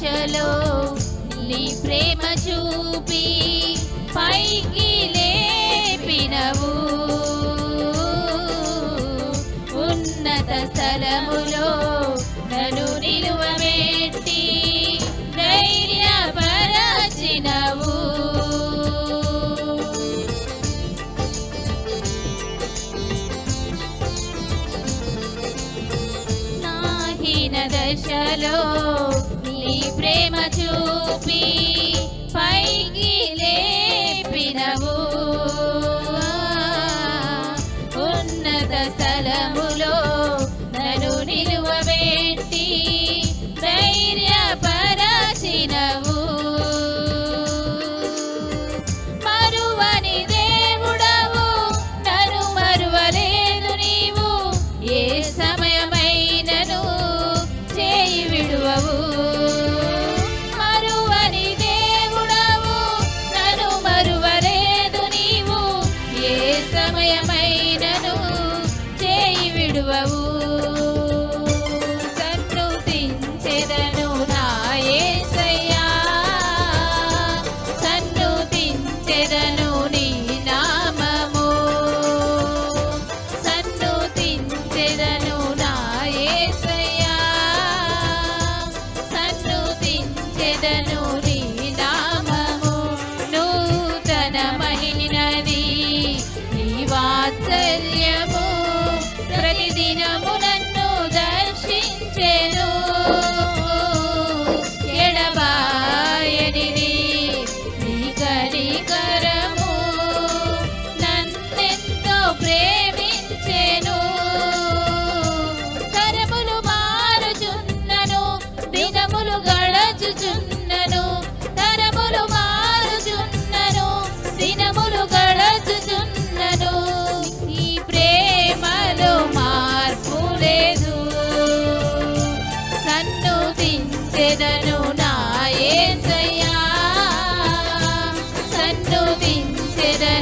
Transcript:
దశలో నీ ప్రేమ చూపి పైకి లేపినవు. ఉన్నత స్థలములో నన్ను నిలువబెట్టి ధైర్యపరచినవు. నా హీన దశలో నీ ప్రేమ చూపి పైకి లేపినవు. ఉన్నత స్థలములో నన్ను నిలువబెట్టి ధైర్యపరచినవు. మరువని దేవుడవు, నన్ను మరువలేదు నీవు. ఏ సమయమైనను చేయి విడువవు. మరువని దేవుడవు, నన్ను మరువలేదు నీవు. ఏ సమయమైనను చేయి విడువవు. సన్నుతించెదను నా యేసయ్యా, సన్నుతించెదను నీ నామము. సన్నుతించెదను నా యేసయ్యా, సన్నుతించెదను నీ నామము. నూతనమైనది నీ వాత్సల్యము, ప్రతిదినము నన్ను దర్శించెను. ఎడబాయనిది నీ కనికరము, నన్నెంతో ప్రేమించెను. తరములు మారుచున్నను, దినములు గడచుచున్నను. తరములు మారుచున్నను, దినములు గడచుచున్నను. ఈ ప్రేమలో మార్పు లేదు. సన్నుతించెదను నా యేసయ్యా, సన్నుతించెదను